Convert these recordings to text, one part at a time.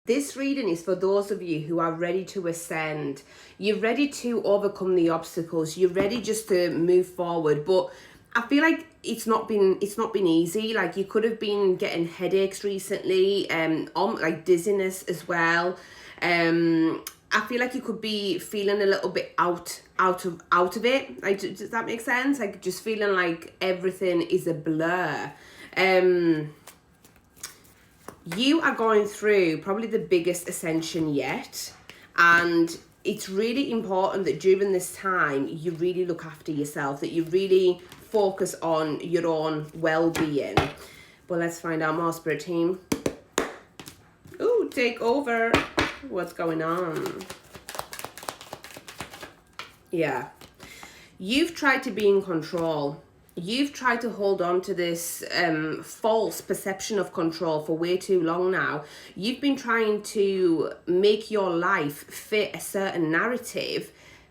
This reading is for those of you who are ready to ascend. You're ready to overcome the obstacles. You're ready just to move forward. But I feel like it's not been easy. Like, you could have been getting headaches recently, like dizziness as well. I feel like you could be feeling a little bit out of it. Like, does that make sense? Like, just feeling like everything is a blur. You are going through probably the biggest ascension yet, and it's really important that during this time you really look after yourself, that you really focus on your own well-being. Well, let's find out more, Spirit Team. Ooh, take over. What's going on? Yeah. You've tried to be in control. You've tried to hold on to this false perception of control for way too long now. You've been trying to make your life fit a certain narrative,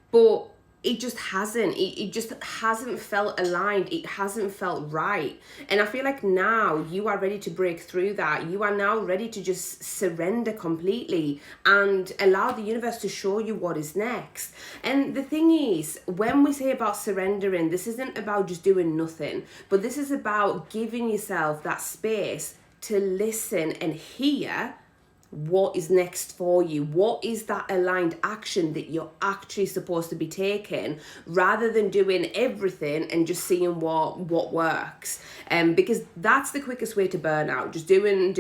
but it just hasn't. It just hasn't felt aligned. It hasn't felt right. And I feel like now you are ready to break through that. You are now ready to just surrender completely and allow the universe to show you what is next. And the thing is, when we say about surrendering, this isn't about just doing nothing, but this is about giving yourself that space to listen and hear what is next for you. What is that aligned action that you're actually supposed to be taking, rather than doing everything and just seeing what works. Because that's the quickest way to burn out, just doing,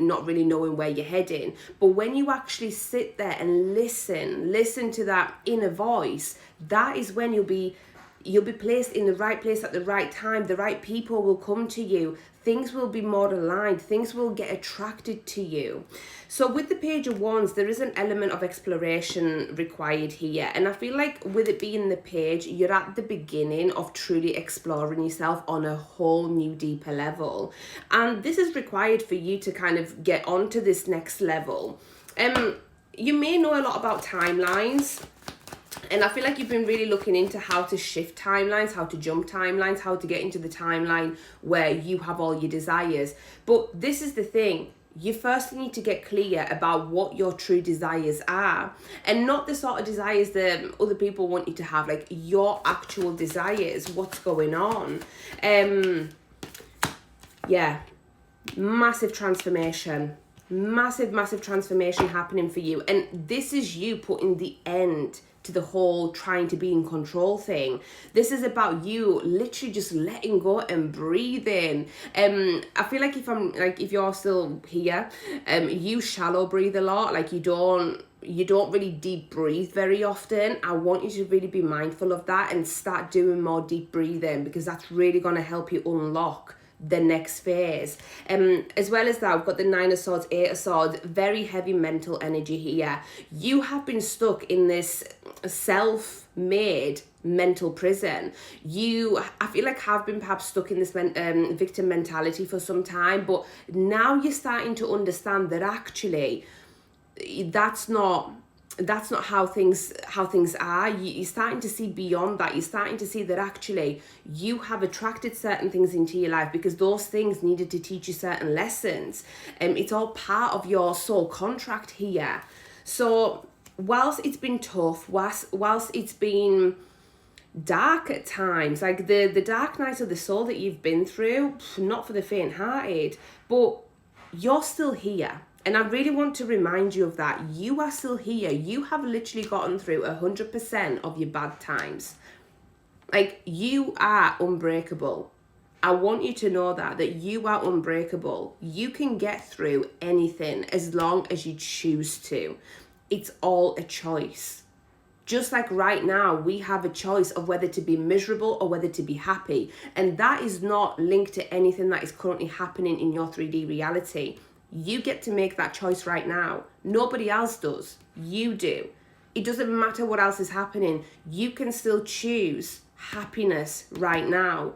not really knowing where you're heading. But when you actually sit there and listen to that inner voice, that is when you'll be placed in the right place at the right time. The right people will come to you. Things will be more aligned. Things will get attracted to you. So with the Page of Wands, there is an element of exploration required here. And I feel like with it being the page, you're at the beginning of truly exploring yourself on a whole new, deeper level. And this is required for you to kind of get onto this next level. You may know a lot about timelines. And I feel like you've been really looking into how to shift timelines, how to jump timelines, how to get into the timeline where you have all your desires. But this is the thing. You first need to get clear about what your true desires are, and not the sort of desires that other people want you to have, like your actual desires, what's going on. Yeah, massive transformation. Massive transformation happening for you. And this is you putting the end to the whole trying to be in control thing. This is about you literally just letting go and breathing. I feel like if you're still here, you shallow breathe a lot. Like you don't really deep breathe very often. I want you to really be mindful of that and start doing more deep breathing, because that's really going to help you unlock the next phase. As well as that, I've got the 9 of Swords, 8 of Swords, very heavy mental energy here. You have been stuck in this self-made mental prison. I feel like have been perhaps stuck in this victim mentality for some time, but now you're starting to understand that actually that's not how things are. You're starting to see beyond that. You're starting to see that actually you have attracted certain things into your life because those things needed to teach you certain lessons. It's all part of your soul contract here. So whilst it's been tough, whilst it's been dark at times, like the dark nights of the soul that you've been through, not for the faint-hearted, but you're still here. And I really want to remind you of that. You are still here. You have literally gotten through 100% of your bad times. Like, you are unbreakable. I want you to know that you are unbreakable. You can get through anything as long as you choose to. It's all a choice. Just like right now, we have a choice of whether to be miserable or whether to be happy. And that is not linked to anything that is currently happening in your 3D reality. You get to make that choice right now. Nobody else does. You do. It doesn't matter what else is happening. You can still choose happiness right now,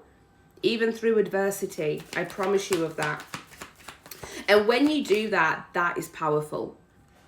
even through adversity. I promise you of that. And when you do that, that is powerful.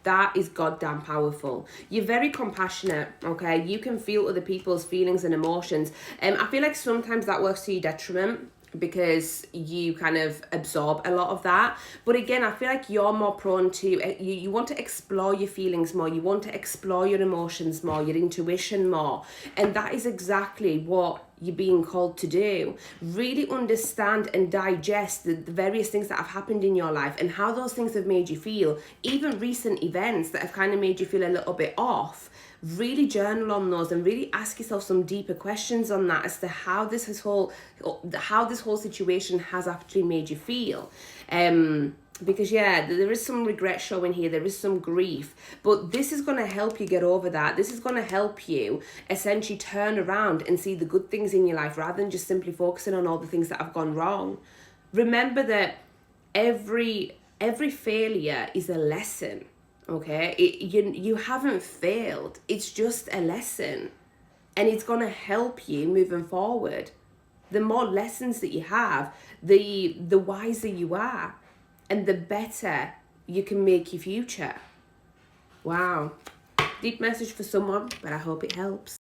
That is goddamn powerful. You're very compassionate, okay? You can feel other people's feelings and emotions. I feel like sometimes that works to your detriment. because you kind of absorb a lot of that. But again, I feel like you're more prone to, you want to explore your feelings more, you want to explore your emotions more, your intuition more, and that is exactly what you're being called to do. Really understand and digest the various things that have happened in your life and how those things have made you feel, even recent events that have kind of made you feel a little bit off. Really journal on those and really ask yourself some deeper questions on that as to how this whole situation has actually made you feel. Because yeah, there is some regret showing here, there is some grief, but this is going to help you get over that. This is going to help you essentially turn around and see the good things in your life rather than just simply focusing on all the things that have gone wrong. Remember that every failure is a lesson. Okay, you haven't failed. It's just a lesson, and it's gonna help you moving forward. The more lessons that you have, the wiser you are, and the better you can make your future. Wow, deep message for someone, but I hope it helps.